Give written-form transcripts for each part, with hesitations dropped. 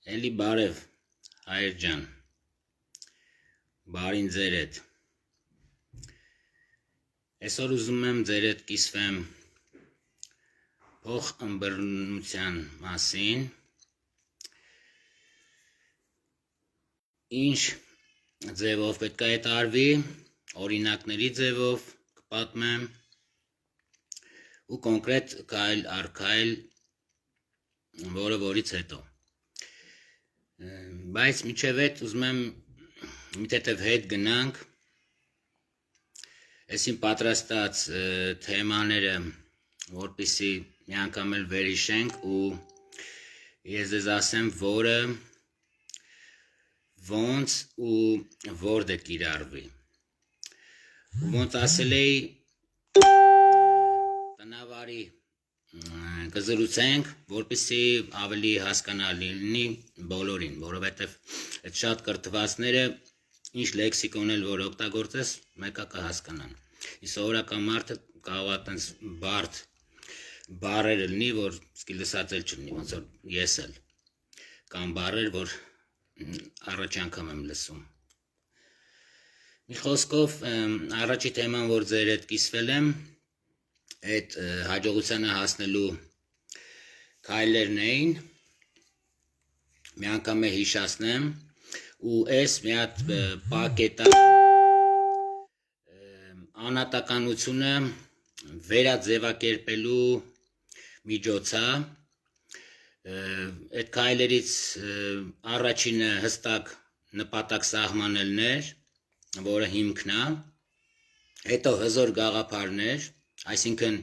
Էլի բարև, հայր ջան, բարին ձեր հետ, այսօր ուզում եմ ձեր հետ կիսվեմ փող ըմբռնության մասին, ինչ ձևով պետք է արվի, օրինակների ձևով կպատմեմ ու կոնկրետ քայլ առ քայլ, որը որից հետո Բայց միջև այդ ուզում եմ մի թեթև հետ գնանք այսին պատրաստած թեմաները, որպեսզի մի անգամ էլ վերհիշենք ու ես ձեզ ասեմ, որը ոնց ու որտեղ կիրառվի։ Ոնց ասել էի, տնավարի կզրուցենք, որպեսզի ավելի հասկանալի լինի բոլորին, որովհետև այդ շատ կրթվածները ինչ լեքսիկոն էլ որ օգտագործես, մեկը կհասկանան։ Իսկ սովորական մարդը կարող է այդպես բարդ բառեր լինի, որ սկի լսած էլ չլինի, ոնց որ ես էլ կամ բառեր, որ առաջ անգամ եմ լսում։ Մի խոսքով առաջի թեման, որ ձեր հետ կիսվել եմ, այդ հաջողությանը հասնելու քայլերն էին, մի անգամ է հիշացնեմ ու այս մի հատ պակետա անհատականությունը վերաձևակերպելու միջոցա, այդ քայլերից առաջինը հստակ նպատակ սահմանելն էր, որը հիմքն է, հետո հզոր գաղափարներ, այսինքն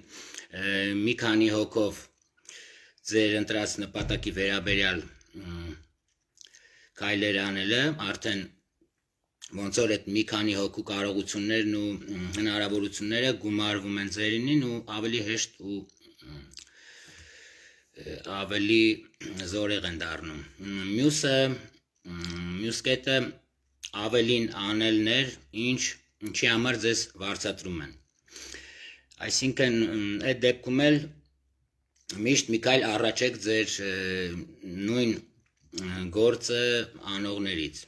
մի քանի հոգով ձեր ընտրած նպատակի վերաբերյալ քայլեր անելը, արդեն ոնց որ այդ մի քանի հոգու կարողություններն ու հնարավորությունները գումարվում են ձերինին ու ավելի հեշտ ու ավելի զորեղ են դառնում։ Մյուս կետը ավելին անելն էր, ինչի համար ձեզ վարձատրում են։ Այսինքն այդ դեպքում էլ միշտ մի քայլ առաջ եք ձեր նույն գործը անողներից,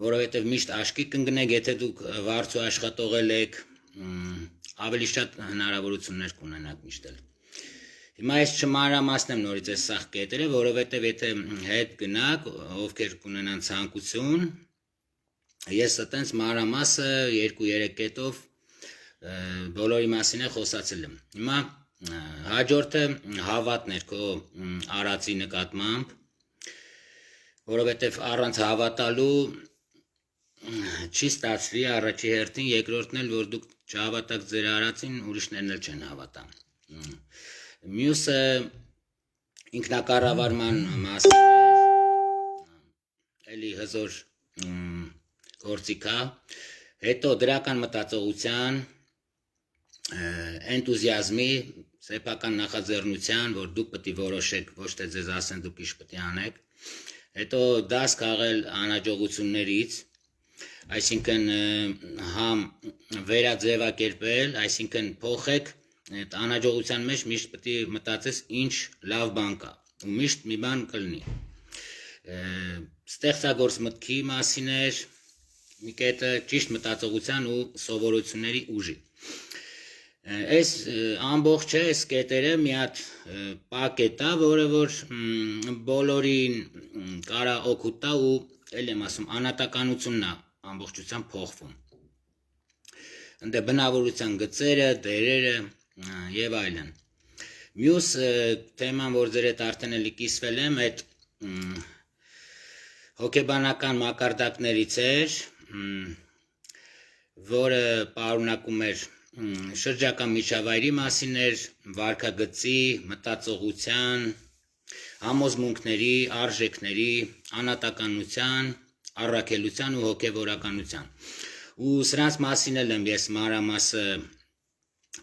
որովհետև միշտ աշկի կընկնեք, եթե դուք վարձու աշխատողել եք, ավելի շատ հնարավորություններ կունենաք միշտ էլ։ Հիմա ես չմանրամասնեմ նորից այս սաղ կետերը, որովհետև եթե հետ գնաք, ովքեր կունենան ցանկություն, ես այտենց մանրամասը 2-3 կետով բոլորի մասին է խոսացել եմ։ Հիմա հաջորդը հավատն էր քո արածի նկատմամբ, որովհետև առանց հավատալու չի ստացվի առաջի հերթին, երկրորդն էլ որ դուք չհավատաք ձեր արածին, ուրիշներն էլ չեն հավատա։ Մյուսը ինքնակառավարման մասին էր, էլի հզոր գործիք է, հետո դրական մտածողության, էնտուզիազմի, սեփական նախաձեռնության, որ դուք պետք է որոշեք, ոչ թե ձեզ ասեն դուք ինչ պետք է անեք, հետո դաս քաղել անհաջողություններից, այսինքն համ վերաձևակերպել, այսինքն փոխեք այդ անհաջողության մեջ միշտ պետք է մտածես ինչ լավ բան կա ու միշտ մի բան կլինի։ Ստեղծագործ մտքի մասին էր մի կետը, ճիշտ մտածողության ու սովորությունների ուժի։ Այս ամբողջը, այս կետերը մի հատ պակետ է, որը որ բոլորին կարա օգուտ տա ու էլ եմ ասում, անհատականությունն է ամբողջությամբ փոխվում։ Ընդ բնավորության գծերը, դերերը եւ այլն։ Մյուս թեման, որ ձեր հետ արդեն էլի կիսվել եմ, այդ հոգեբանական մակարդակներից էր, որը պարունակում էր շրջակա միջավայրի մասին էր, վարքագծի, մտածողության, համոզմունքների, արժեքների, անհատականության, առաքելության ու հոգևորականության։ Ու սրանց մասին էլ եմ ես մանրամասը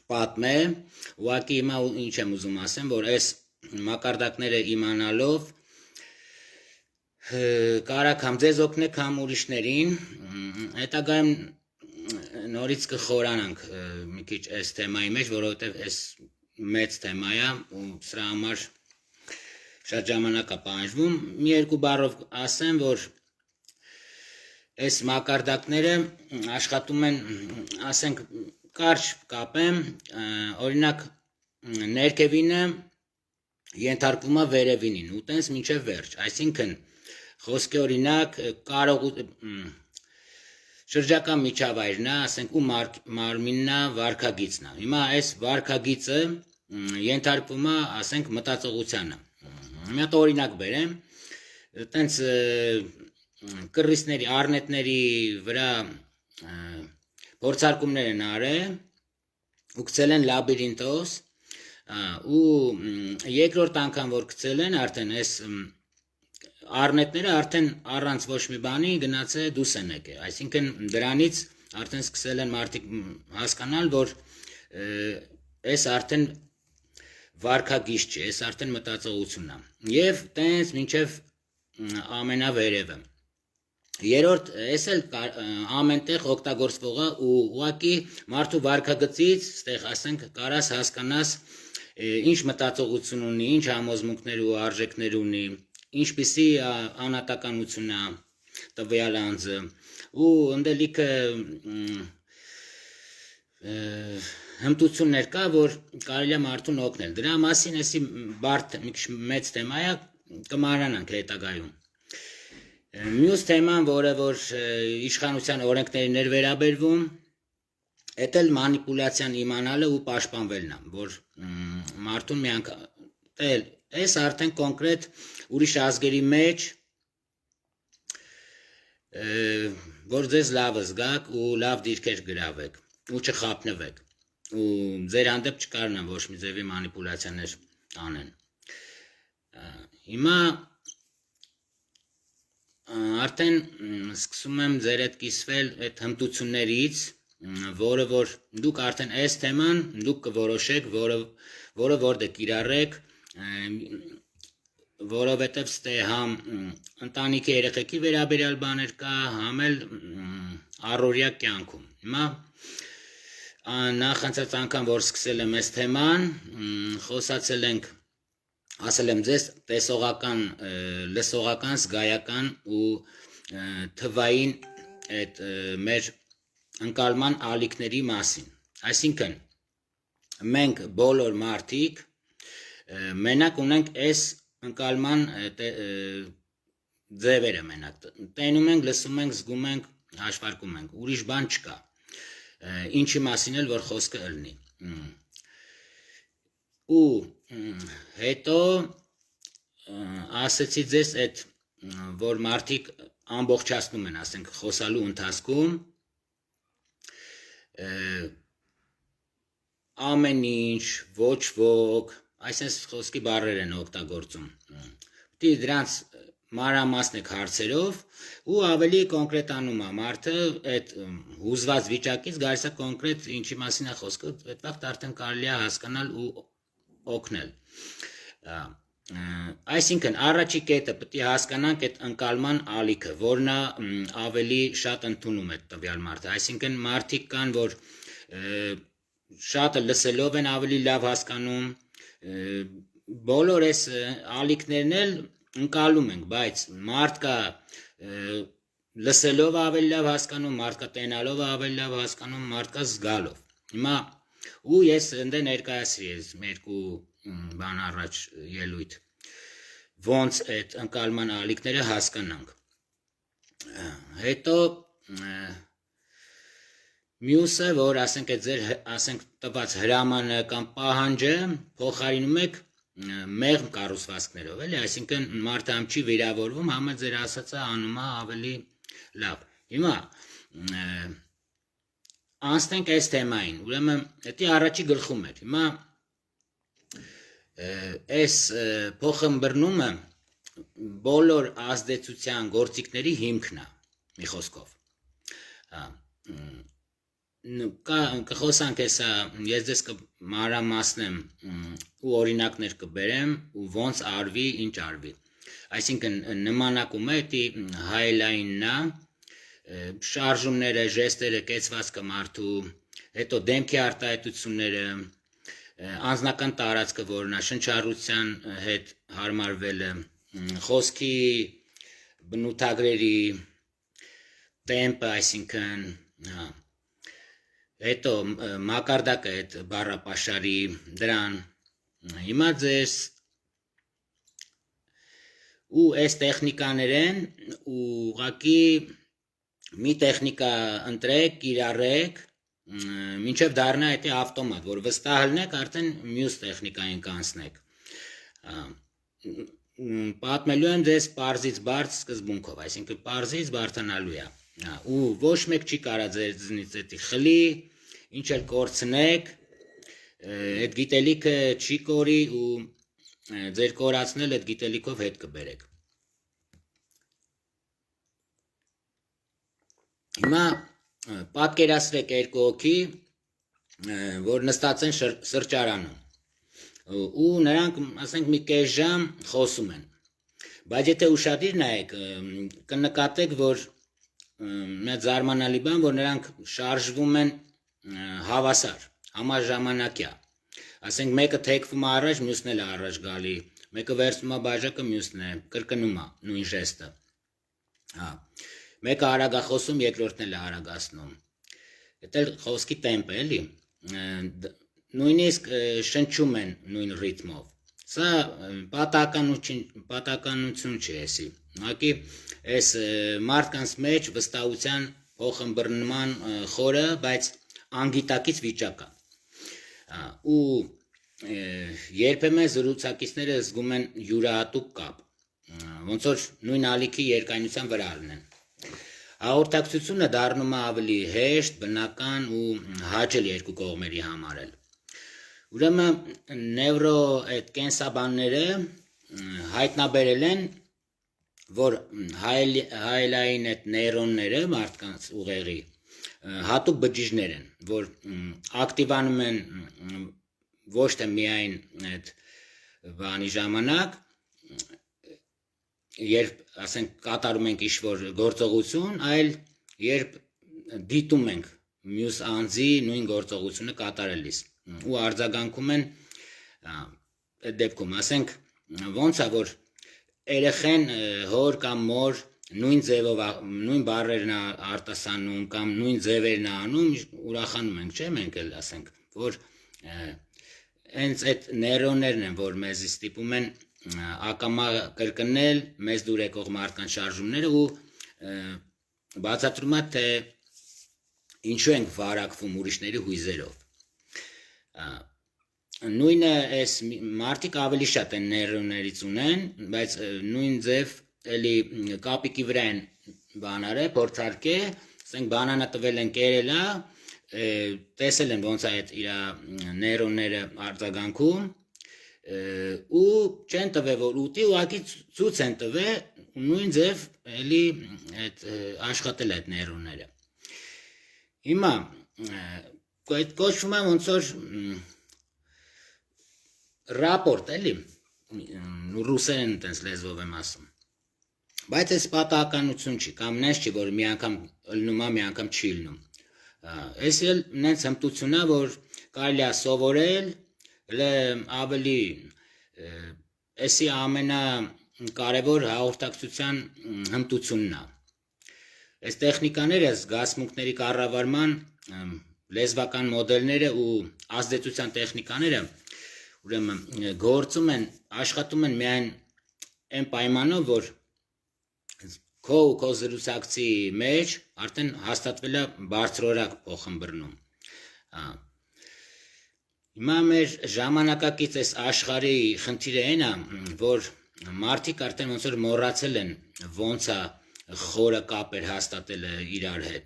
պատմել, ուղղակի հիմա ինչ եմ ուզում ասեմ, որ այս մակարդակները իմանալով կարաք համ ձեզ օգնեք, համ ուրիշներին, հետագայում նորից կխորանանք մի քիչ այս թեմայի մեջ, որովհետև այս մեծ թեմա է ու սրա համար շատ ժամանակ է պահանջվում։ Մի երկու բառով ասեմ, որ այս մակարդակները աշխատում են, ասենք, կարճ կապեմ, օրինակ ներքևինը ենթարկվում է վերևինին, ու տենց մինչև վերջ, այսինքն խոսքի օրինակ շրջակա միջավայրն է, ասենք, ու մարմինն է, վարքագիծն է։ Հիմա այս վարքագիծը ենթարկվում է, ասենք, մտածողությանը։ Մի հատ օրինակ բերեմ, տենց կռիսների, առնետների վրա փորձարկումներ են արել ու գցել են լաբիրինտոս, ու երկրորդ անգամ որ գցել են, արդեն այս առնետները արդեն առանց ոչ մի բանի գնացել դուրս են եկել, այսինքն դրանից արդեն սկսել են մարդիկ հասկանալ, որ այս արդեն վարքագիծ չէ, այս արդեն մտածողությունն է, եւ տենց մինչև ամենավերևը։ Երրորդ, այս էլ ամենտեղ օգտագործվող է ու ուղղակի մարդու վարքագծից, ստեղ ասենք, կարաս հասկանաս ինչ մտածողություն ունի, ինչ համոզմունքներ ու արժեքներ ունի, ինչպիսի անհատականություն է տվյալ անձը, ու ընդ լիքը հմտություններ կա, որ կարելի է մարդուն օգնել։ Դրա մասին էսի բարդ մի քիչ մեծ թեմա է, կմանրանանք հետագայում։ Մյուս թեման, որը որ իշխանության օրենքներին էր վերաբերվում, էդ էլ մանիպուլյացիան իմանալը ու պաշտպանվելն է, որ մարդուն մի անգամ այս արդեն կոնկրետ ուրիշ ազգերի մեջ, որ ձեզ լավը զգաք ու լավ դիրքեր գրավեք ու չխափնվեք ու ձեր հանդեպ չկարողանան ոչ մի ձևի մանիպուլյացիաներ անեն։ Հիմա արդեն սկսում եմ ձեր հետ կիսվել այդ հմտություններից, որը որ դուք արդեն այս թեման դուք կորոշեք, որը որտեղ կիրառեք, որովհետև ստե համ ընտանիքի երեխեքի վերաբերյալ բաներ կա, համ էլ առօրյա կյանքում։ Հիմա նախանցած անգամ որ սկսել եմ այս թեման, խոսացել ենք, ասել եմ ձեզ տեսողական, լսողական, զգայական ու թվային այդ մեր ընկալման ալիքների մասին։ Այսինքն մենք բոլոր մարդիկ մենակ ունենք այս ընկալման ձևերը մենակ տենում ենք, լսում ենք, զգում ենք, հաշվարկում ենք, ուրիշ բան չկա, ինչի մասին էլ որ խոսքը ըլնի։ Ու հետո ասեցի ձեզ այդ, որ մարդիկ ամբողջացնում են, ասենք, խոսալու ընթացքում ամեն ինչ, ոչ ոք, այսպես խոսքի բառեր են օգտագործում։ Պետք է դրանց մանրամասնեք հարցերով ու ավելի կոնկրետանում է մարդը այդ հուզված վիճակից գալիս է կոնկրետ ինչի մասին է խոսքը, այդ վաղ արդեն կարելի է հասկանալ ու օգնել։ Այսինքն առաջի կետը պետք է հասկանանք այդ ընկալման ալիքը, որն ավելի շատ ընդունում է տվյալ մարդը, այսինքն մարդիկ կան, որ շատը լսելով են ավելի լավ հասկանում, բոլոր այս ալիքներն էլ ընկալում ենք, բայց մարդ կա լսելով ավելի լավ հասկանում, մարդ կա տենալով ավելի լավ հասկանում, մարդ կա զգալով։ Հիմա ու ես ընդ ներկայացրի ես երկու բան առաջ ելույթ, ոնց այդ ընկալման ալիքները հասկանանք։ Հետո մյուսը, որ ասենք այդ ձեր ասենք տված հրամանը կամ պահանջը փոխարինում եք մեղմ կառուցվածքներով, էլի, այսինքն մարդը համ չի վիրավորվում, համ էլ ձեր ասածը անում է ավելի լավ։ Հիմա անցնենք այս թեմային, ուրեմն դա առաջի գլխում էր։ Հիմա այս փոխըմբռնումը բոլոր ազդեցության գործիքների հիմքն է, մի խոսքով։ Կխոսանք հեսա, ես ձեզ կմանրամասնեմ ու օրինակներ կբերեմ ու ոնց արվի, ինչ արվի։ Այսինքն նմանակում է հայելայինն է, շարժումները, ժեստերը, կեցվածքը մարդու, հետո դեմքի արտահայտությունները, անձնական տարածքը, որն է շնչառության հետ հարմարվելը, խոսքի բնութագրերի տեմպը, այսինքն, հետո մակարդակը այդ բառապաշարի դրան, հիմա ձեզ ու այս տեխնիկաներ են ու ուղղակի մի տեխնիկա ընտրեք, կիրառեք, մինչև դառնա այդ ավտոմատ, որ վստահ լինեք, արդեն մյուս տեխնիկային կանցնեք։ Պատմելու եմ ձեզ պարզից բարդ սկզբունքով, այսինքն պարզից բարդանալու է։ Ու ոչ մեկ չի կարա ձեզնից էդի խլի, ինչ էլ կորցնեք, այդ գիտելիքը չի կորի ու ձեր կորացնել այդ գիտելիքով հետ կբերեք։ Հիմա պատկերացրեք երկու հոգի, որ նստած են սրճարանում ու նրանք, ասենք, մի կես ժամ խոսում են, բայց եթե ուշադիր նայեք, կնկատեք, որ մեծ զարմանալի բան, որ նրանք շարժվում են հավասար, համաժամանակյա, ասենք մեկը թեքվում է առաջ, մյուսն էլ առաջ գալի, մեկը վերցնում է բաժակը, մյուսն է կրկնում է նույն ժեստը, մեկը արագ է խոսում, երկրորդն էլ է արագացնում, դա խոսքի տեմպը էլի, նույնիսկ շնչում են նույն ռիթմով, սա պատականություն չի էսի, ուղղակի այս մարդկանց մեջ վստահության փոխըմբռնման խորը, բայց անգիտակից վիճակ է, ու երբեմն զրուցակիցները զգում են յուրահատուկ կապ, ոնց որ նույն ալիքի երկայնության վրա լինեն, հաղորդակցությունը դառնում է ավելի հեշտ, բնական ու հաճելի երկու կողմերի համար էլ, ուրեմն նևրո այդ կենսաբանները հայտնաբերել են, որ հայելային այդ նեյրոնները մարդկանց ուղեղի հատուկ բջիջներ են, որ ակտիվանում են ոչ թե միայն այդ բանի ժամանակ, երբ, ասենք, կատարում ենք ինչ-որ գործողություն, այլ երբ դիտում ենք մյուս անձի նույն գործողությունը կատարելիս ու արձագանքում են այդ դեպքում, ասենք, ոնց է, որ երեխեն հոր կամ մոր նույն ձևով, նույն բառերն է արտասանում կամ նույն ձևերն է անում, ուրախանում ենք, չէ՞, մենք էլ ասենք, որ հենց այդ նեյրոններն են, որ մեզ ստիպում են ակամա կրկնել մեզ դուր եկող մարդկանց շարժումները ու բացատրում է, թե ինչու ենք վարակվում ուրիշների հույզերով։ Նույնը այս մարդիկ ավելի շատ են նեյրոններից ունեն, բայց նույն ձև էլի կապիկի վրա են բանարը, փորձարկե, ասենք բանանը տվել են կերելա, տեսել են ոնց է այդ իր նեյրոնները արձագանքում ու չեն տվել, որ ուտի, ուղղակի ցույց են տվել նույն ձև էլի այդ աշխատել այդ նեյրոնները։ Հիմա այդ կոչվում է ոնց որ ռապորտ էլի, ռուսերեն տենց լեզվով եմ ասում, բայց այս պատահականություն չի, կամ նենց չի, որ մի անգամ լնում է, մի անգամ չի լնում, այս էլ նենց հմտություն է, որ կարելի է սովորել, ավելի էսի ամենակարևոր հաղորդակցության հմտությունն է, այս տեխնիկաները զգացմունքների կառավարման լեզվական մոդելները ու ազդեցության տեխնիկաները ուրեմն գործում են, աշխատում են միայն այն պայմանով, որ քո զրուցակցի մեջ արդեն հաստատվել է բարձրորակ փոխըմբռնում։ Հիմա մեր ժամանակակից այս աշխարհի խնդիրը այն է, որ մարդիկ արդեն ոնց որ մոռացել են ոնց է խորը կապեր հաստատելը իրար հետ։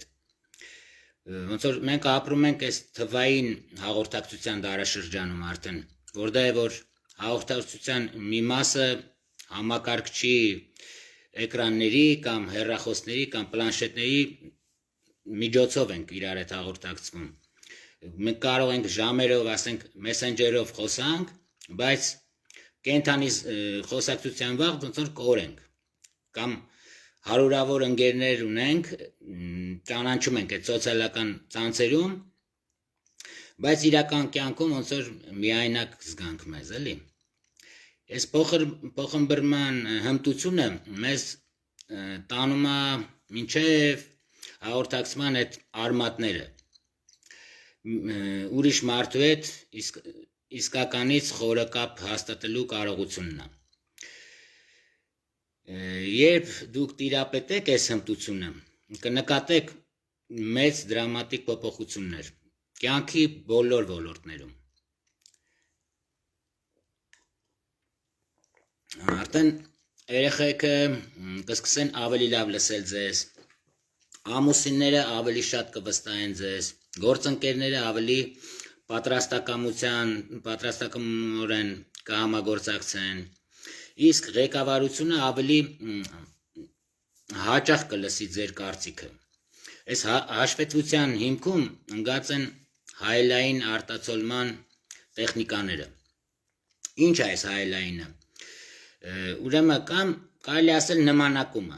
Ոնց որ մենք ապրում ենք այս թվային հաղորդակցության դարաշրջանում արդեն, որտեղ որ հաղորդակցության մի մասը համակարգչի էկրանների կամ հեռախոսների կամ պլանշետների միջոցով ենք իրար հետ հաղորդակցվում։ Մենք կարող ենք ժամերով, ասենք, մեսենջերով խոսանք, բայց կենթանի խոսակցության վաղ ոնց որ կորենք կամ հարյուրավոր ընկերներ ունենք, ճանաչում ենք այդ սոցիալական ցանցերում, բայց իրական կյանքում ոնց որ միայնակ զգանք մեզ, էլի։ Այս փոխմբռնման հմտությունը մեզ տանում է մինչև հաղորդակցման այդ արմատները ուրիշ մարդու հետ իսկականից խորը կապ հաստատելու կարողությունն է։ Երբ դուք տիրապետեք այս հմտությունը, կնկատեք մեծ դրամատիկ փոփոխություններ կյանքի բոլոր ոլորտներում։ Արդեն երեխեքը կսկսեն ավելի լավ լսել ձեզ, ամուսինները ավելի շատ կվստահեն ձեզ, գործընկերները ավելի պատրաստակամորեն կհամագործակցեն, իսկ ղեկավարությունը ավելի հաճախ կլսի ձեր կարծիքը։ Այս հաշվետվության հիմքում ընկած են հայելային արտացոլման տեխնիկաները։ Ինչ է այս հայելայինը։ Ուրեմն կամ կարելի ասել նմանակումը։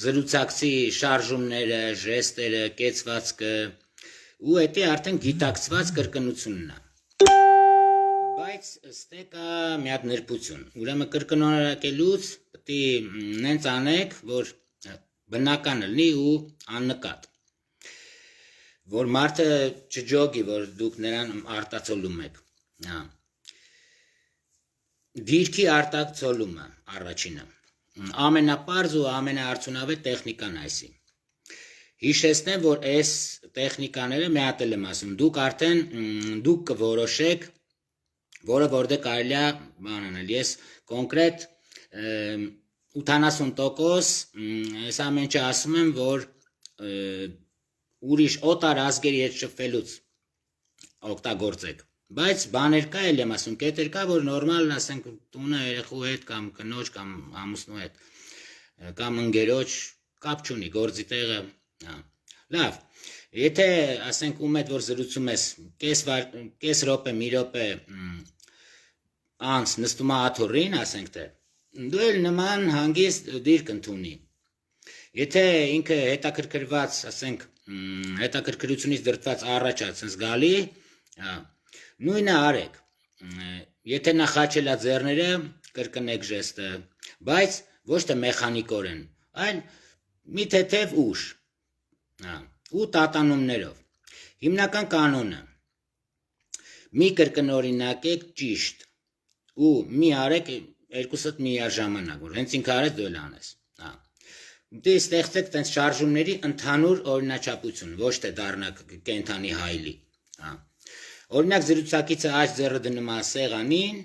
Զրուցակցի շարժումները, ժեստերը, կեցվածքը ու դա արդեն գիտակցված կրկնությունն է։ Բայց ստե կա մի հատ նրբություն։ Ուրեմն կրկնօրինակելուց պետք է նենց անեք, որ բնական լինի ու աննկատ։ Որ մարդը չջոգի, որ դուք նրան արտացոլում եք։ Դիրքի արտացոլումը առաջինը։ Ամենապարզ ու ամենաարդյունավետ տեխնիկան այսի։ Հիշեցնեմ, որ այս տեխնիկաները մի հատ եմ ասում, դուք կորոշեք, որը որտեղ կարելի է բան անել։ Ես կոնկրետ 80% այս ամենը ասում եմ, որ ուրիշ օտար ազգերի հետ շփվելուց օգտագործեք։ Բայց բաներ կա էլ եմ ասում, կետեր կա, որ նորմալ ասենք տունը երեխու հետ կամ կնոջ կամ ամուսնու հետ կամ ընկերոջ կապ չունի, գործի տեղը, լավ, եթե ասենք ում հետ որ զրուցում ես, կես րոպե, մի րոպե անց նստում է աթոռին, ասենք թե, դու էլ նման հանգիստ դիրք ընդունի։ Եթե ինքը հետաքրքրված, ասենք, հետաքրքրությունից դրդված առաջ է գալի, նույնը արեք։ Եթե նա խաչել է ձեռները, կրկնեք ժեստը, բայց ոչ թե մեխանիկորեն, այլ մի թեթև ուշ ու տատանումներով։ Հիմնական կանոնը՝ մի կրկնօրինակեք ճիշտ ու մի արեք երկուսդ միաժամանակ, որ հենց ինքը արեց դու էլ անես։ Դե ստեղծեք տենց շարժումների ընդհանուր օրինաչափություն, ոչ թե դառնաք կենթանի հայլի։ Օրինակ զրուցակիցը աջ ձեռը դնում է սեղանին,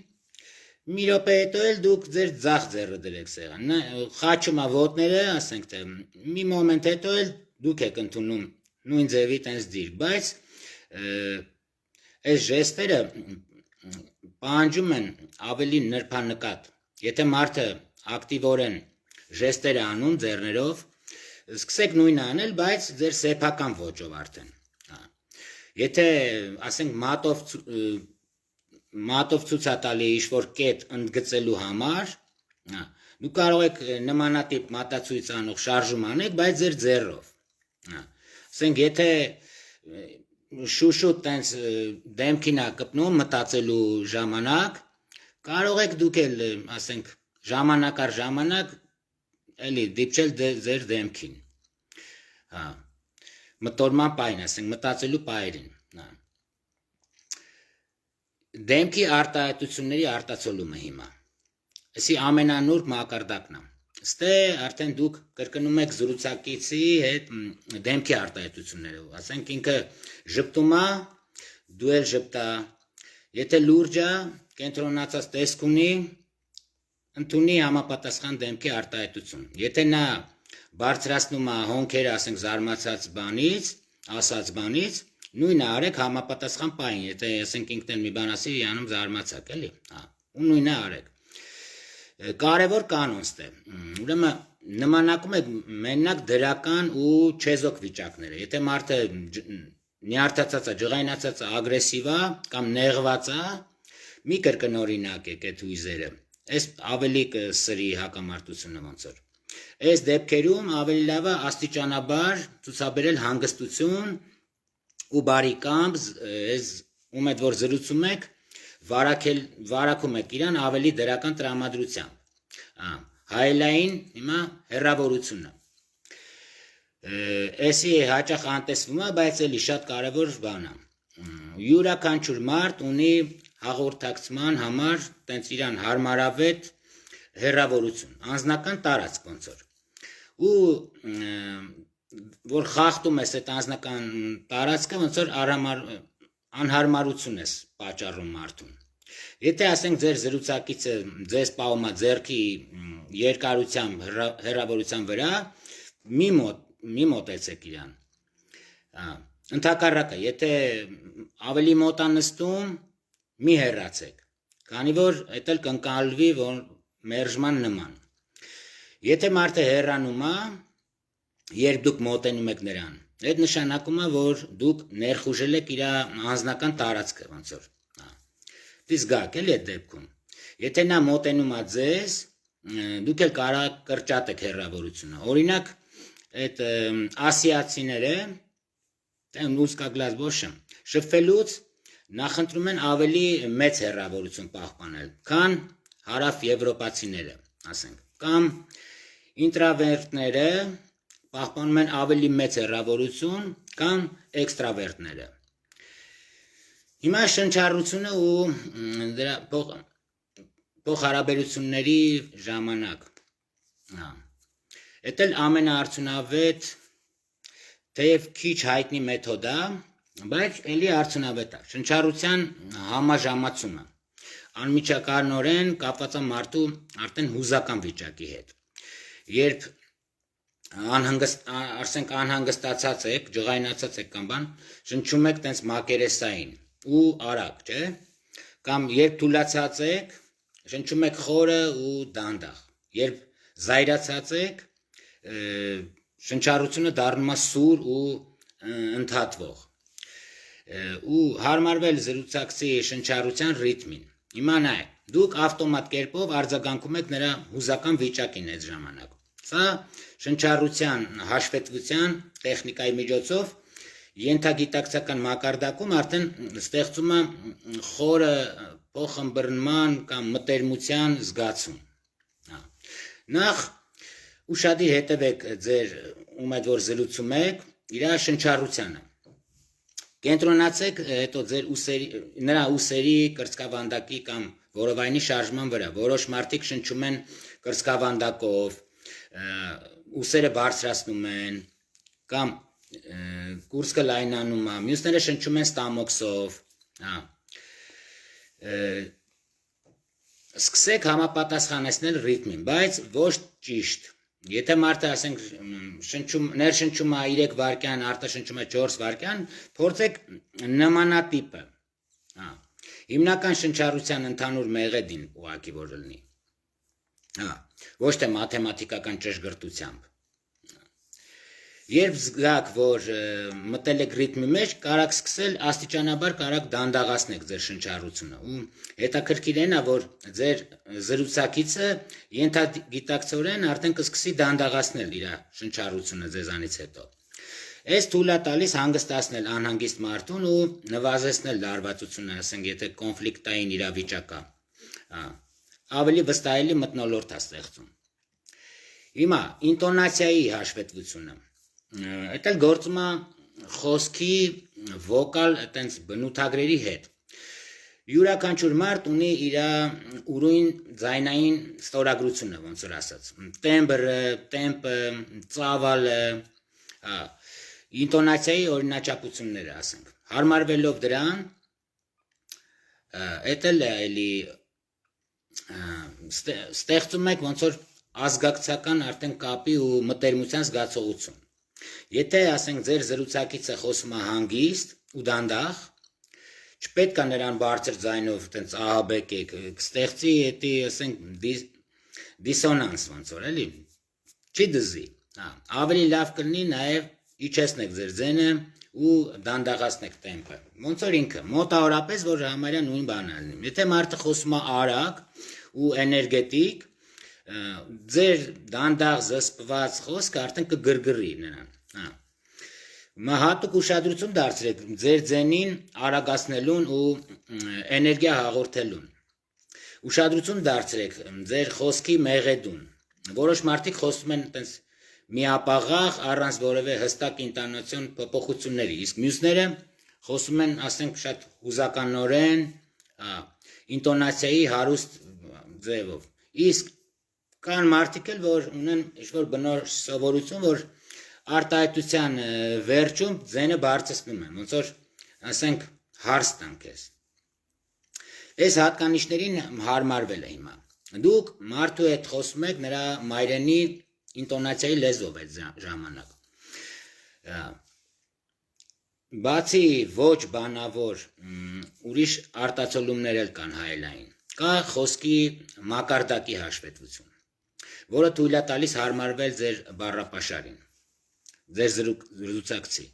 մի րոպե հետո էլ դուք ձեր ձախ ձեռը դրեք սեղանին, խաչում է ոտները, ասենք թե մի մոմենտ հետո էլ դուք եք ընդունում նույն ձևի տենց դիրք, բայց այս ժեստերը պահանջում են ավելի նրբանկատ։ Եթե մարդը ակտիվորեն ժեստեր է անում ձեռներով, սկսեք նույնը անել, բայց ձեր սեփական ոճով արդեն։ Եթե ասենք մատով ցույց է տալի ինչ-որ կետ ընդգծելու համար, դուք կարող եք նմանատիպ մատացույց անող շարժում անեք, բայց ձեր ձեռով։ Ասենք եթե շուշուտ տենց դեմքին է կպնում մտածելու ժամանակ, կարող եք դուք էլ, ասենք, ժամանակ առ ժամանակ էլի դիպչել ձեր դեմքին։ Մտորման պահին, ասենք, մտածելու պահերին։ Դեմքի արտահայտությունների արտացոլումը հիմա։ Այսի ամենանուրբ մակարդակն է։ Ստե արդեն դուք կրկնում եք զրուցակիցի հետ դեմքի արտահայտություններով, ասենք ինքը ժպտում է, դու էլ ժպտա, եթե լուրջ է, կենտրոնացած տեսք ունի, ընդունի համապատասխան դեմքի արտահայտություն։ Եթե նա բարձրացնում է հոնքերը, ասենք զարմացած բանից, ասած բանից, նույնը արեք համապատասխան պահին, եթե ասենք ինքն էլ մի բան ասի, անում զարմացակ, էլի, ու նույնը արեք։ Կարևոր կանոն ստե։ Ուրեմն նմանակում եք մենակ դրական ու չեզոք վիճակները։ Եթե մարդը նյարդացած է, ջղայնացած է, ագրեսիվ է կամ նեղված է, մի կրկնօրինակեք այդ հույզերը։ Այս ավելի կսրի հակամարտությունը ոնց որ։ Այս դեպքերում ավելի լավ է աստիճանաբար ցուցաբերել հանգստություն ու բարի կամք, ում հետ որ զրուցում եք, վարակում եք իրան ավելի դրական տրամադրությամբ։ Հայելային հիմա հեռավորությունը։ Էսի հաճախ անտեսվում է, բայց էլի շատ կարևոր բան է։ Յուրաքանչյուր մարդ ունի հաղորդակցման համար տենց իրան հարմարավետ հեռավորություն, անձնական տարածք ոնց որ։ Ու որ խախտում ես այդ անձնական տարածքը, ոնց որ անհարմարություն ես պատճառում մարդուն։ Եթե ասենք ձեր զրուցակիցը ձեզ պահում է ձեռքի երկարությամբ հեռավորության վրա, մի մոտեցեք իրան։ Ընդհակառակը, եթե ավելի մոտ է նստում, մի հեռացեք, քանի որ դա էլ կընկալվի որ մերժման նման։ Եթե մարդը հեռանում է, երբ դուք մոտենում եք նրան, այդ նշանակում է, որ դուք ներխուժել եք իր անձնական տարածքը, ոնց որ։ Դից գաք էլի այդ դեպքում։ Եթե նա մոտենում է ձեզ, դուք էլ կարող կրճատեք հեռավորությունը։ Օրինակ, այդ ասիացիները, շփվելուց նախընտրում են ավելի մեծ հեռավորություն պահպանել, քան հարավ եվրոպացիները, ասենք, կամ ինտրավերտները պահպանում են ավելի մեծ հեռավորություն, կամ էքստրավերտները։ Հիմա շնչառությունը ու դրա փոխհարաբերությունների ժամանակ։ Դա էլ ամենաարդյունավետ, թեև քիչ հայտնի մեթոդ է, բայց էլի արդյունավետ է։ Շնչառության համաժամացումը անմիջականորեն կապված է մարդու արդեն հուզական վիճակի հետ։ Երբ անհանգստացած եք, ջղայնացած եք կամ բան, շնչում եք տենց մակերեսային ու արագ, չէ՞։ Կամ երբ թուլացած եք, շնչում եք խորը ու դանդաղ։ Երբ զայրացած եք, շնչառությունը դառնում է սուր ու ընդհատվող։ Ու հարմարվել զրուցակցի շնչառության ռիթմին։ Հիմա նայեք, դուք ավտոմատ կերպով արձագանքում եք նրա հուզական վիճակին այդ ժամանակ։ Սա շնչառության հաշվետվության տեխնիկայի միջոցով ենթագիտակցական մակարդակում արդեն ստեղծում է խորը փոխըմբռնման կամ մտերմության զգացում։ Նախ ուշադիր հետևեք ձեր ում այդ որ զրուցում եք իր շնչառությանը։ Կենտրոնացեք հետո ձեր նրա ուսերի, կրծքավանդակի կամ որովայնի շարժման վրա։ Որոշ մարդիկ շնչում են կրծքավանդակով, ուսերը բարձրացնում են, կամ կուրծքը լայնանում է, մյուսները շնչում են ստամոքսով։ Սկսեք համապատասխանեցնել ռիթմին, բայց ոչ ճիշտ։ Եթե մարդը ասենք ներշնչում է 3 վայրկյան, արտաշնչում է 4 վայրկյան, փորձեք նմանատիպը։ Հիմնական շնչառության ընդհանուր մեղեդին ուղղակի որ լինի։ Ոչ թե մաթեմատիկական ճշգրտությամբ։ Երբ զգաք, որ մտել եք ռիթմի մեջ, կարաք սկսել աստիճանաբար կարաք դանդաղացնեք ձեր շնչառությունը։ Ու հետաքրքիր է, որ ձեր զրուցակիցը ենթագիտակցորեն արդեն կսկսի դանդաղացնել իր շնչառությունը ձեզանից հետո։ Այս թույլ է տալիս հանգստացնել անհանգիստ մարդուն ու նվազեցնել լարվածությունը, ասենք, եթե կոնֆլիկտային իրավիճակ է, ավելի վստահելի մթնոլորտ է ստեղծում։ Հիմա ինտոնացիայի հաշվետվությունը։ Դա գործում է խոսքի վոկալ այտենց բնութագրերի հետ։ Յուրաքանչյուր մարդ ունի իր ուրույն ձայնային ստորագրությունը, ոնց որ ասած, տեմբրը, տեմպը, ծավալը, ինտոնացիայի օրինաչափությունները, ասենք։ Հարմարվելով դրան, դա էլի ստեղծում եք ոնց որ ազգակցական արդեն կապի ու մտերմության զգացողություն։ Եթե ասենք ձեր զրուցակիցը խոսում է հանգիստ ու դանդաղ, չպետք է նրան բարձր ձայնով տենց ահաբեկեք, կստեղծի էդի ասենք դիսոնանս ոնց որ էլի, չի դզի։ Ավելի լավ կլինի նաև իջեցնեք ձեր ձայնը ու դանդաղացնեք տեմպը։ Ոնց որ ինքը մոտավորապես որ համարյա նույն բանն է լինում։ Եթե մարդը խոսում է արագ ու էներգետիկ, ձեր դանդաղ զսպված խոսքը արդեն կգրգռի նրան։ Հատուկ ուշադրություն դարձրեք ձեր ձենին արագացնելուն ու էներգիա հաղորդելուն։ Ուշադրություն դարձրեք ձեր խոսքի մեղեդուն։ Որոշ մարդիկ խոսում են այտենց միապաղաղ առանց որևէ հստակ ինտոնացիոն փոփոխությունների, իսկ մյուսները խոսում են, ասենք, շատ հուզականորեն, ինտոնացիայի հարուստ ձևով։ Իսկ կան մարդիկ էլ, որ ունեն ինչ-որ բնորոշ սովորություն, որ արտահայտության վերջում ձենը բարձրացնում են, ոնց որ ասենք հարց տան քեզ։ Այս հատկանիշներին հարմարվել է հիմա։ Դուք մարդու հետ խոսում եք նրա մայրենի ինտոնացիայի լեզվով այդ ժամանակ։ Բացի ոչ բանավոր ուրիշ արտացոլումներ էլ կան հայելային։ Կա խոսքի մակարդակի հաշվետվություն, որը թույլ է տալիս հարմարվել ձեր բառապաշարին, ձեր զրուցակցի։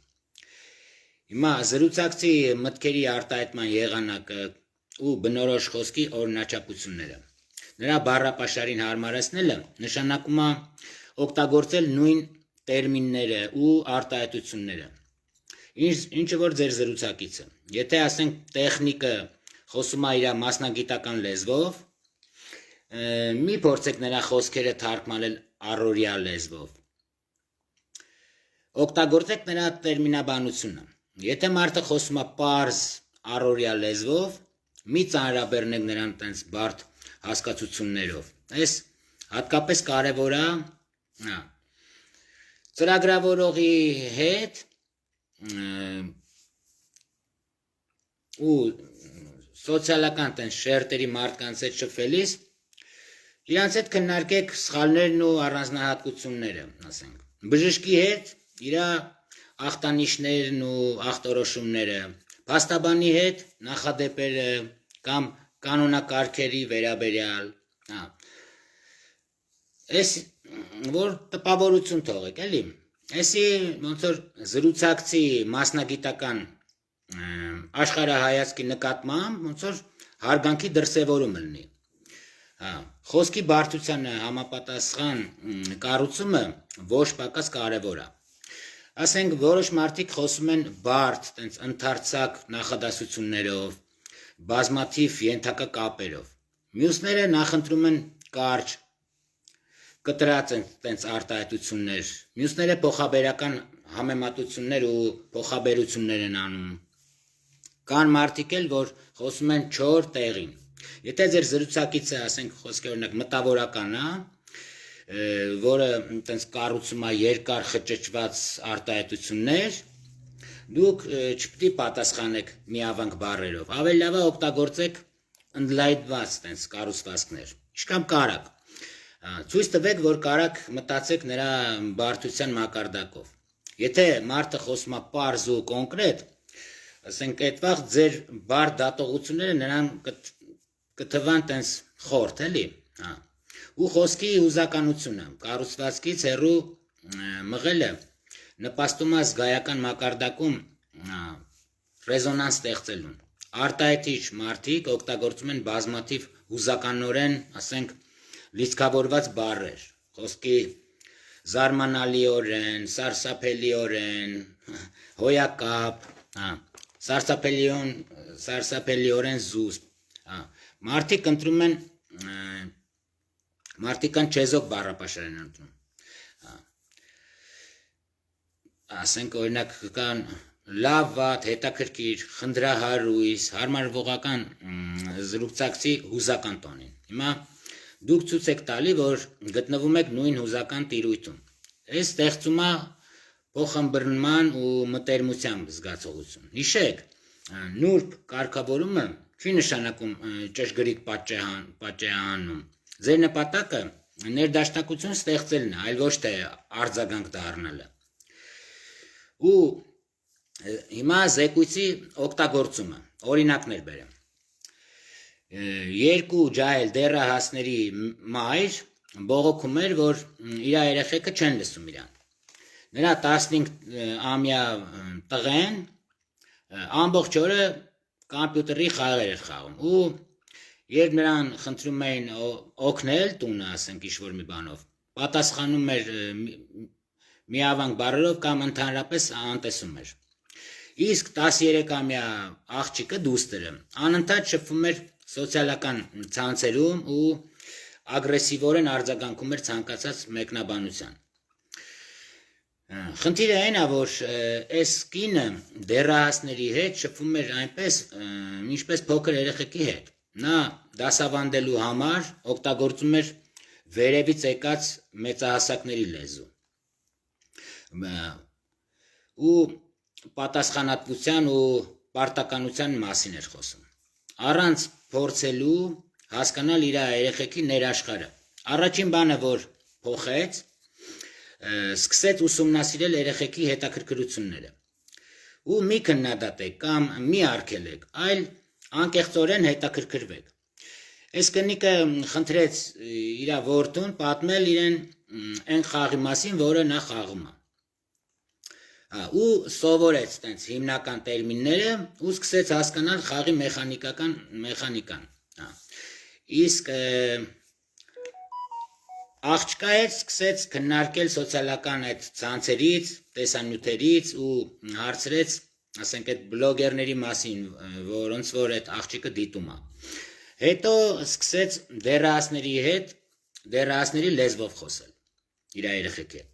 Հիմա զրուցակցի մտքերի արտահայտման եղանակը ու բնորոշ խոսքի օրինաչափությունները։ Նրա բառապաշարին հարմարեցնելը նշանակում է օգտագործել նույն տերմինները ու արտահայտությունները, ինչը որ ձեր զրուցակիցը։ Եթե ասենք տեխնիկը խոսում է իր մասնագիտական լեզվով, մի փորձեք նրա խոսքերը թարգմանել առօրյա լեզվով։ Օգտագործեք նրա տերմինաբանությունը։ Եթե մարդը խոսում է պարզ առօրյա լեզվով, մի ծանրաբեռնեք նրան տենց բարդ հասկացություններով։ Այս հատկապես կարևոր է ծրագրավորողի հետ ու սոցիալական տենց շերտերի մարդկանց հետ շփվելիս իրանց հետ քննարկեք սխալներն ու առանձնահատկությունները, ասենք։ Բժշկի հետ իր ախտանիշներն ու ախտորոշումները, փաստաբանի հետ նախադեպերը կամ կանոնակարգերի վերաբերյալ, այս որ տպավորություն թողեք, էլի։ Այսի ոնց որ զրուցակցի մասնագիտական աշխարհայացքի նկատմամբ ոնց որ հարգանքի դրսևորում լինի։ Խոսքի բարդությանը համապատասխան կառուցումը ոչ պակաս կարևոր է։ Ասենք որոշ մարդիկ խոսում են բարդ, տենց ընդարձակ նախադասություններով, բազմաթիվ ենթակա կապերով։ Մյուսները նախընտրում են կարճ, կտրած տենց արտահայտություններ, մյուսները փոխաբերական համեմատություններ ու փոխաբերություններ են անում։ Կան մարդիկ էլ, որ խոսում են չոր տեղին։ Եթե ձեր զրուցակիցը, ասենք, խոսքի օրինակ մտավորական է, որը տենց կառուցում է երկար խճճված արտահայտություններ, դուք չպետք է պատասխանեք միավանք բառերով։ Ավելի լավ է օգտագործեք ընդլայնված տենց կառուցվածքներ։ Ինչքան կարաք։ Ցույց տվեք, որ կարաք մտածեք նրա բարդության մակարդակով։ Եթե մարդը խոսում է պարզ ու կոնկրետ, ասենք այդ վաղ ձեր բարդ դատողությունները նրան կթվան տենց խորտ, էլի։ Ու խոսքի հուզականությունը, կառուցվածքից հեռու մղելը նպաստում է զգայական մակարդակում ռեզոնանս ստեղծելուն։ Արտահայտիչ մարդիկ օգտագործում են բազմաթիվ հուզականորեն, ասենք, լիցքավորված բառեր, խոսքի զարմանալիորեն, սարսափելիորեն, հոյակապ, սարսափելիորեն զուսպ։ Մարդիկ ընտրում են, մարդիկ կան չեզոք բառապաշար են ընտրում։ Ասենք օրինակ կան լավ վատ, հետաքրքիր, խնդրահարույց, հարմարվողական զրուցակցի հուզական տոնին։ Հիմա դուք ցույց եք տալի, որ գտնվում եք նույն հուզական տիրույթում։ Այս ստեղծում է փոխըմբռնման ու մտերմության զգացողություն։ Հիշեք, նուրբ կարգավորումը չի նշանակում ճշգրիտ պատճեհանում։ Ձեր նպատակը ներդաշնակություն ստեղծելն է, այլ ոչ թե արձագանք դառնալը։ Ու հիմա զեկույցի օգտագործումը, օրինակներ բերեմ։ Երկու ջահել դեռահասների մայր բողոքում էր, որ իր երեխեքը չեն լսում իրան։ Նրա 15-ամյա տղեն ամբողջ օրը կոմպյուտերի խաղեր էր խաղում ու երբ նրան խնդրում էին օգնել տունը, ասենք ինչ-որ մի բանով, պատասխանում էր միավանք բառերով կամ ընդհանրապես անտեսում էր։ Իսկ 13-ամյա աղջիկը դուստերը անընդհատ շփվում էր սոցիալական ցանցերում ու ագրեսիվորեն արձագանքում էր ցանկացած մեկնաբանության։ Խնդիրը այն է, որ այս կինը դեռահասների հետ շփվում էր այնպես, ինչպես փոքր երեխեքի հետ։ Նա դասավանդելու համար օգտագործում էր վերևից եկած մեծահասակների լեզու։ Ու պատասխանատվության ու պարտականության մասին էր խոսում։ Առանց փորձելու հասկանալ իր երեխեքի ներաշխարհը։ Առաջին բանը, որ փոխեց, սկսեց ուսումնասիրել երեխեքի հետաքրքրությունները։ Ու մի քննադատեք կամ մի արգելեք, այլ անկեղծորեն հետաքրքրվեք։ Այս կնիկը խնդրեց իր որդուն պատմել իրեն այն խաղի մասին, որը նա խաղում է։ Ու սովորեց տենց հիմնական տերմինները ու սկսեց հասկանալ խաղի մեխանիկան։ Իսկ աղջկա հետ սկսեց քննարկել սոցիալական այդ ցանցերից, տեսանյութերից ու հարցրեց, ասենք այդ բլոգերների մասին, որոնց որ այդ աղջիկը դիտում է։ Հետո սկսեց դեռահասների լեզվով խոսել իր երեխեքի հետ։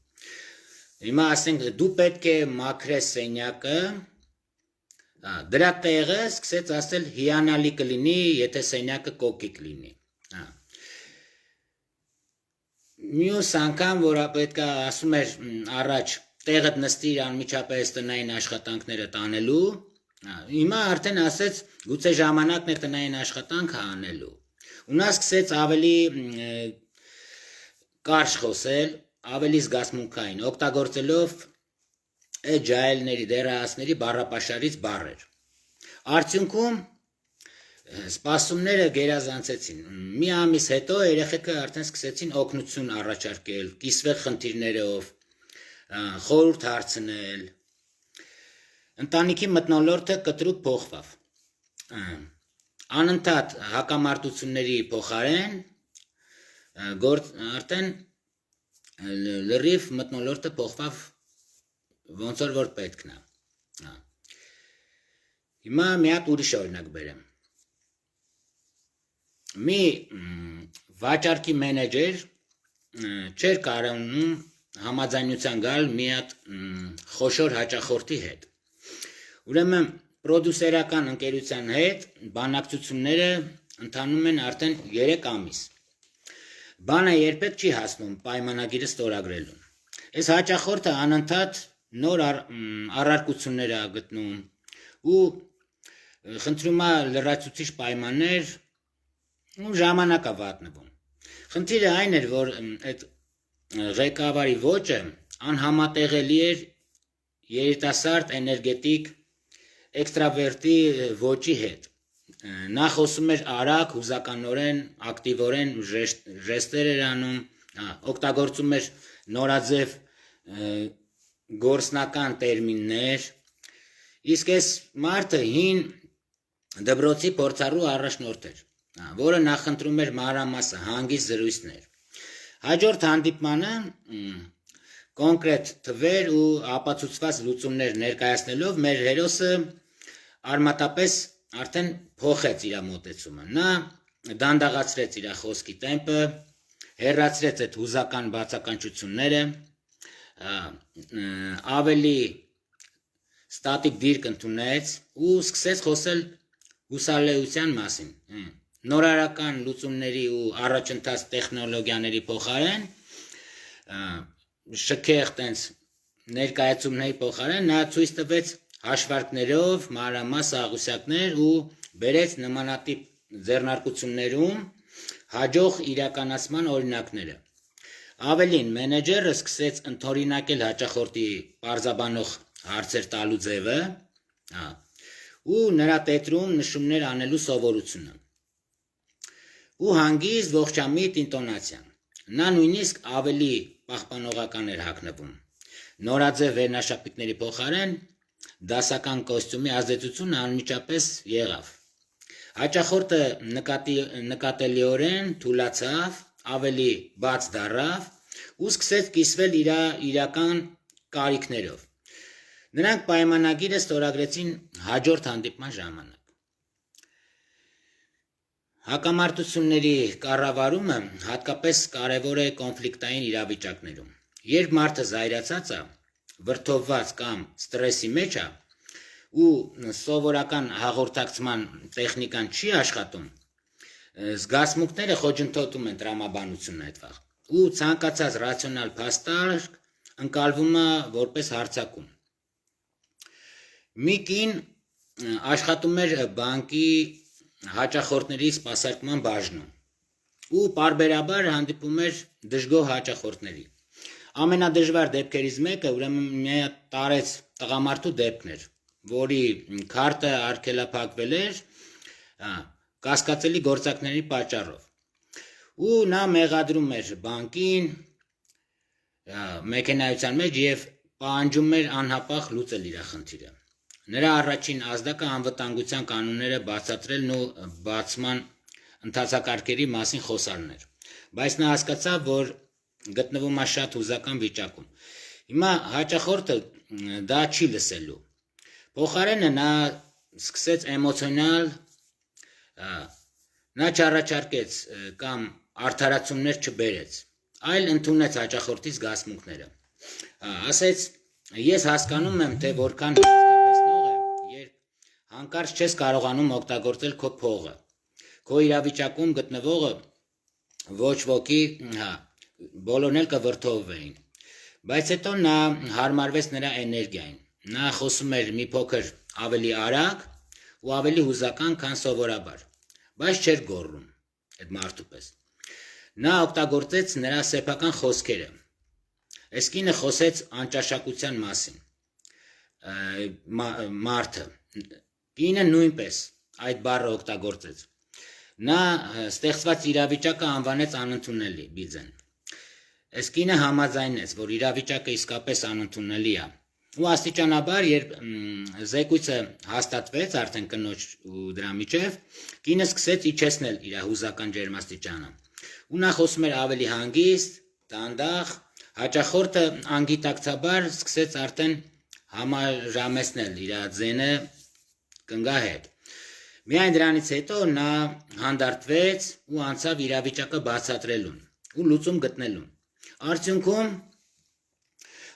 Հիմա ասենք դու պետք է մաքրես սենյակը, դրա տեղը սկսեց ասել հիանալի կլինի, եթե սենյակը կոկիկ լինի։ Մյուս անգամ, որ պետք է ասում էր առաջ տեղդ նստիր անմիջապես տնային աշխատանքները տանելու, հիմա արդեն ասեց գուցե ժամանակն է տնային աշխատանքը անելու։ Ու նա սկսեց ավելի կարճ խոսել, ավելի զգացմունքային, օգտագործելով այդ ջահելների, դեռահասների բառապաշարից բառեր։ Արդյունքում սպասումները գերազանցեցին։ Մի ամիս հետո երեխեքը արդեն սկսեցին օգնություն առաջարկել, կիսվել խնդիրներով, խորհուրդ հարցնել։ Ընտանիքի մթնոլորտը կտրուկ փոխվավ։ Անընդհատ հակամարտությունների փոխարեն արդեն լրիվ մթնոլորտը փոխվավ ոնց որ պետքն է։ Հիմա մի հատ ուրիշ օրինակ բերեմ։ Մի վաճառքի մենեջեր չէր կարողանում համաձայնության գալ մի հատ խոշոր հաճախորդի հետ։ Ուրեմն պրոդյուսերական ընկերության հետ բանակցությունները ընթանում են արդեն 3 ամիս։ Բանը երբեք չի հասնում պայմանագիրը ստորագրելուն։ Այս հաճախորդը անընդհատ նոր առարկություններ է գտնում ու խնդրում է լրացուցիչ պայմաններ ու ժամանակ է վատնվում։ Խնդիրը այն էր, որ այդ ղեկավարի ոճը անհամատեղելի էր երիտասարդ էներգետիկ էքստրավերտի ոճի հետ։ Նա խոսում էր արագ, հուզականորեն, ակտիվորեն, ժեստեր էր անում, օգտագործում էր նորաձև գործնական տերմիններ։ Իսկ այս մարդը հին դպրոցի փորձառու առաջնորդ էր, որը նախընտրում էր մանրամասը, հանգիստ զրույցներ։ Հաջորդ հանդիպմանը կոնկրետ թվեր ու ապացուցված լուծումներ ներկայացնելով մեր հերոսը արմատապես արդեն փոխեց իր մոտեցումը։ Նա դանդաղացրեց իր խոսքի տեմպը, հեռացրեց այդ հուզական բացականչությունները, ավելի ստատիկ դիրք ընդունեց ու սկսեց խոսել հուսալեության մասին։ Նորարարական լուծումների ու առաջընթաց տեխնոլոգիաների փոխարեն շքեղ տենց ներկայացումների փոխարեն նա ցույց տվեց հաշվարկներով մանրամաս աղյուսակներ ու բերեց նմանատիպ ձեռնարկություններում հաջող իրականացման օրինակները։ Ավելին, մենեջերը սկսեց ընդօրինակել հաճախորդի պարզաբանող հարցեր տալու ձևը ու նրա տետրում նշումներ անելու սովորությունը ու հանգիստ ողջամիտ ինտոնացիան։ Նա նույնիսկ ավելի պահպանողական էր հագնվում։ Նորաձև վերնաշապիկների փոխարեն դասական կոստյումի ազդեցությունը անմիջապես եղավ։ Հաճախորդը նկատելիորեն թուլացավ, ավելի բաց դառավ ու սկսեց կիսվել իր իրական կարիքներով։ Նրանք պայմանագիրը ստորագրեցին հաջորդ հանդիպման ժամանակ։ Հակամարտությունների կառավարումը հատկապես կարևոր է կոնֆլիկտային իրավիճակներում։ Երբ մարդը զայրացած է, վրդովված կամ ստրեսի մեջ է ու սովորական հաղորդակցման տեխնիկան չի աշխատում, զգացմունքները խոչընդոտում են տրամաբանությունը այդ վաղ ու ցանկացած ռացիոնալ փաստարկ ընկալվում է որպես հարձակում։ Մի կին աշխատում էր բանկի հաճախորդների սպասարկման բաժնում ու պարբերաբար հանդիպում էր դժգոհ հաճախորդների։ Ամենադժվար դեպքերից մեկը ուրեմն մի տարեց տղամարդու դեպքն էր, որի քարտը արգելափակվել էր կասկածելի գործակների պատճառով։ Ու նա մեղադրում էր բանկին մեքենայության մեջ եւ պահանջում էր անհապաղ լուծել իր խնդիրը։ Նրա առաջին ազդակը անվտանգության կանոնները բացատրելն ու բացման ընթացակարգերի մասին խոսալն էր, բայց նա հասկացավ, որ գտնվում է շատ հուզական վիճակում։ Հիմա հաճախորդը դա չի լսելու։ Փոխարենը նա սկսեց էմոցիոնալ, նա չառաջարկեց կամ արդարացումներ չբերեց, այլ ընդունեց հաճախորդի զգացմունքները։ Ասեց. ես հասկանում եմ, թե որքան հիասթափեցնող է, երբ հանկարծ չես կարողանում օգտագործել քո փողը։ Քո իրավիճակում գտնվողը ոչ ոքի, բոլորն էլ կվրդովվեին։ Բայց հետո նա հարմարվեց նրա էներգիային։ Նա խոսում էր մի փոքր ավելի արագ ու ավելի հուզական, քան սովորաբար, բայց չէր գոռում այդ մարդու պես։ Նա օգտագործեց նրա սեփական խոսքերը։ Այս կինը խոսեց անճաշակության մասին։ Մարդը կինը նույնպես այդ բառը օգտագործեց։ Նա ստեղծված իրավիճակը անվանեց անընդունելի բիձեն։ Այս կինը համաձայնեց, որ իրավիճակը իսկապես անընդունելի է։ Ու աստիճանաբար, երբ զեկույցը հաստատվեց արդեն կնոջ ու դրա միջև, կինը սկսեց իջեցնել իր հուզական ջերմաստիճանը։ Ու նա խոսում էր ավելի հանգիստ, դանդաղ, հաճախորդը անգիտակցաբար սկսեց արդեն համաժամեցնել իր ձենը կնգահել։ Միայն դրանից հետո նա հանդարտվեց ու անցավ իրավիճակը բացատրելուն ու լուծում գտնելուն։ Արդյունքում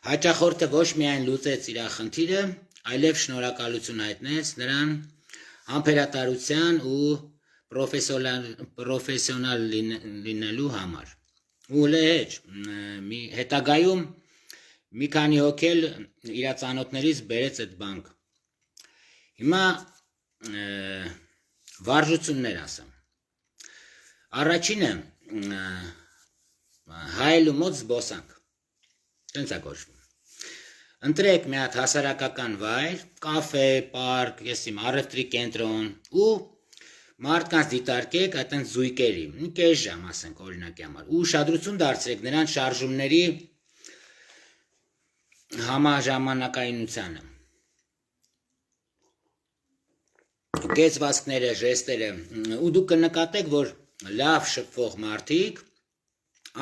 հաճախորդը ոչ միայն լուծեց իր խնդիրը, այլև շնորհակալություն հայտնեց նրան համբերատարության ու պրոֆեսիոնալ լինելու համար։ Ու լեհեջ հետագայում մի քանի հոգել իր ծանոթներից բերեց այդ բանկ։ Հիմա վարժություններ ասեմ։ Առաջինը հայելու մոտ զբոսանք։ Տենց է կոչվում։ Ընտրեք մի հատ հասարակական վայր, կաֆե, պարկ, առևտրի կենտրոն ու մարդկանց դիտարկեք այդտենց զույգերի, մի կես ժամ ասենք օրինակի համար, ու ուշադրություն դարձրեք նրանց շարժումների համաժամանակայինությանը։ Կեցվածքները, ժեստերը, ու դուք կնկատեք, որ լավ շփվող մարդիկ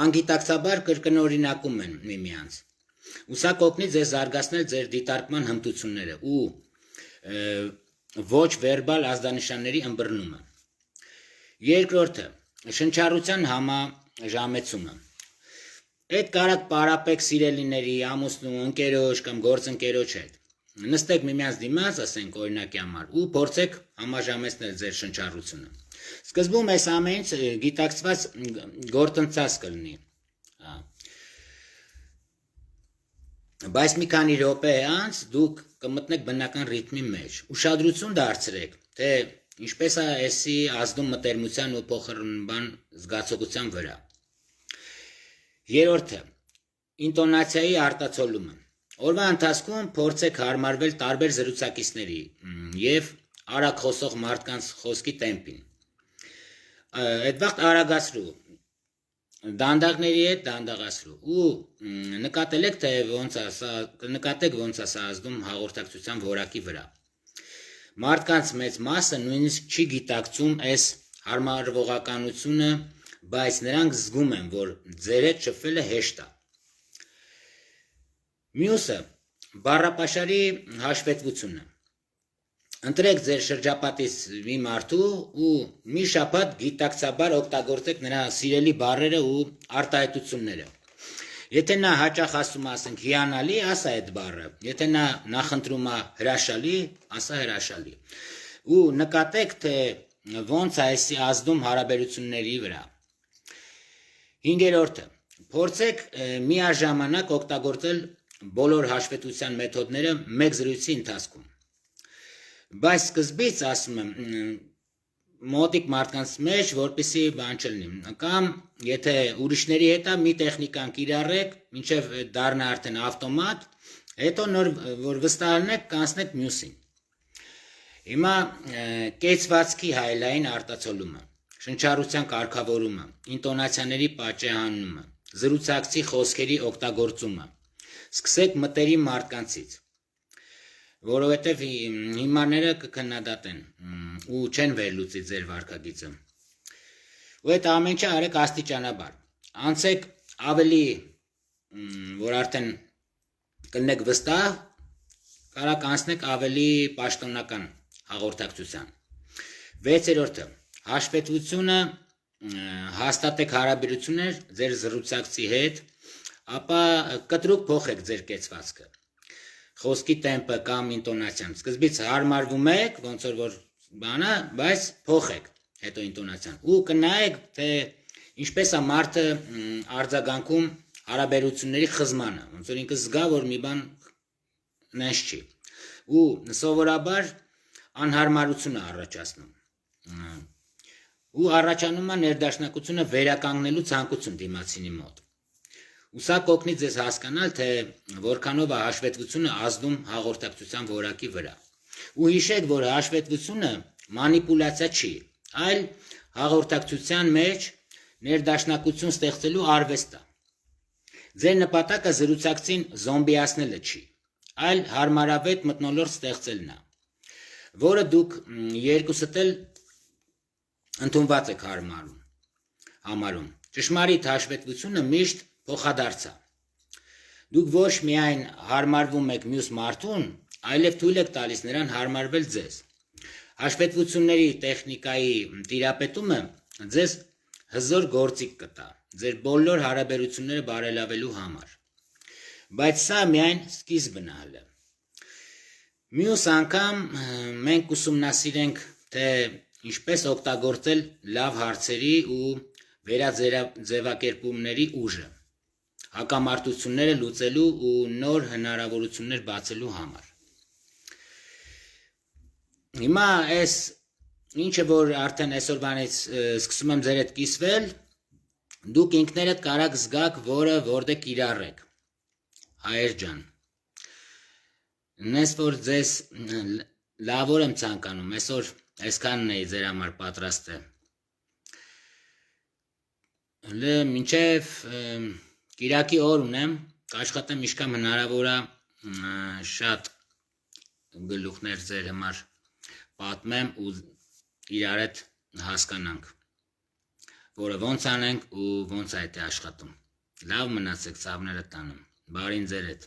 անգիտակցաբար կրկնօրինակում են միմյանց։ Ու սա կօգնի ձեզ զարգացնել ձեր դիտարկման հմտությունները ու ոչ վերբալ ազդանշանների ըմբռնումը։ Երկրորդը շնչառության համաժամեցումը։ Այդ կարակ պարապեք սիրելիների, ամուսնու, ընկերոջ կամ գործընկերոջ հետ։ Նստեք միմյանց դիմաց, ասենք օրինակի համար, ու փորձեք համաժամեցնել ձեր շնչառությունը։ Սկզբում այս ամենից գիտակցված գործընթաց կլինի։ Բայց մի քանի րոպե անց դուք կմտնեք բնական ռիթմի մեջ։ Ուշադրություն դարձրեք, թե ինչպես է էսի ազդում մտերմության ու փոխհրնման զգացողության վրա։ Երրորդը ինտոնացիայի արտացոլումը։ Օրվա ընթացքում փորձեք հարմարվել տարբեր զրուցակիցների եւ արագ խոսող մարդկանց խոսքի տեմպին։ Այդ վաղ արագացրու, դանդաղների հետ դանդաղացրու ու նկատեք ոնց է սա ազդում հաղորդակցության որակի վրա։ Մարդկանց մեծ մասը նույնիսկ չի գիտակցում այս հարմարվողականությունը, բայց նրանք զգում են, որ ձեր հետ շփվելը հեշտ է։ Մյուսը բառապաշարի հաշվետվությունը։ Ընտրեք ձեր շրջապատից մի մարդու ու մի շաբաթ գիտակցաբար օգտագործեք նրա սիրելի բառերը ու արտահայտությունները։ Եթե նա հաճախ ասում է, ասենք հիանալի, ասա այդ բառը։ Եթե նա նախընտրում է հրաշալի, ասա հրաշալի։ Ու նկատեք, թե ոնց է այսի ազդում հարաբերությունների վրա։ 5-րդը փորձեք միաժամանակ օգտագործել բոլոր հաշվետվության մեթոդները մեկ զրույցի ընթացքում։ Բայց սկզբից ասում եմ մոտիկ մարդկանց մեջ, որպեսզի բան չլինի, կամ եթե ուրիշների հետ մի տեխնիկան կիրառեք, մինչև դառնա արդեն ավտոմատ, հետո նոր որ վստահանեք, կանցնեք մյուսին։ Հիմա կեցվածքի հայելային արտացոլումը, շնչառության կարգավորումը, ինտոնացիաների պատճեհանումը, զրուցակցի խոսքերի օգտագործումը։ Սկսեք մտերիմ մարդկանցից, որովհետև հիմարները կքննադատեն ու չեն վերլուծի ձեր վարքագիծը։ Ու այդ ամեն ինչը արեք աստիճանաբար։ Անցեք ավելի, որ արդեն կլինեք վստահ, կարակ անցնեք ավելի պաշտոնական հաղորդակցության։ 6-րդը հաշվետվությունը հաստատեք հարաբերություններ ձեր զրուցակցի հետ, ապա կտրուկ փոխեք ձեր կեցվածքը։ Խոսքի տեմպը կամ ինտոնացիան։ Սկզբից հարմարվում եք, ոնց որ բանը, բայց փոխեք հետո ինտոնացիան։ Ու կնայեք, թե ինչպես է մարդը արձագանքում հարաբերությունների խզմանը, ոնց որ ինքը զգա, որ մի բան նենց չի։ Ու սովորաբար անհարմարություն է առաջացնում։ Ու առաջանում է ներդաշնակությունը վերականգնելու ցանկություն դիմացինի մոտ։ Ու սա կօգնի ձեզ հասկանալ, թե որքանով է հաշվետվությունը ազդում հաղորդակցության որակի վրա։ Ու հիշեք, որ հաշվետվությունը մանիպուլյացիա չի, այլ հաղորդակցության մեջ ներդաշնակություն ստեղծելու արվեստ է։ Ձեր նպատակը զրուցակցին զոմբիացնելը չի, այլ հարմարավետ մթնոլորտ ստեղծելն է, որը դուք երկուսդ էլ ընդունված եք համարում։ Ճշմարիտ հաշվետվությունը միշտ փոխադարձ է։ Դուք ոչ միայն հարմարվում եք մյուս մարդուն, այլև թույլ եք տալիս նրան հարմարվել ձեզ։ Հաշվետվությունների տեխնիկայի տիրապետումը ձեզ հզոր գործիք կտա ձեր բոլոր հարաբերությունները բարելավելու համար։ Բայց սա միայն սկիզբն է հələ։ Մյուս անգամ մենք ուսումնասիրենք, թե ինչպես օգտագործել լավ հարցերի ու վերաձևակերպումների ուժը, հակամարտությունները լուծելու ու նոր հնարավորություններ բացելու համար։ Հիմա այս ինչը որ արդեն այսօրվանից սկսում եմ ձեր հետ կիսվել, դուք ինքներդ կարաք զգաք, որը որտեղ կիրառեք։ Հայեր ջան, նես որ ձեզ լավոր եմ ցանկանում, այսօր այսքանն էի ձեր համար պատրաստել։ Մինչև կիրակի օր ունեմ, կաշխատեմ ինչքան հնարավոր է շատ գլուխներ ձեր համար պատմեմ ու իրար հետ հասկանանք, որը ոնց անենք ու ոնց է դա աշխատում։ Լավ մնացեք, ցավները տանեմ։ Բարին ձեր հետ։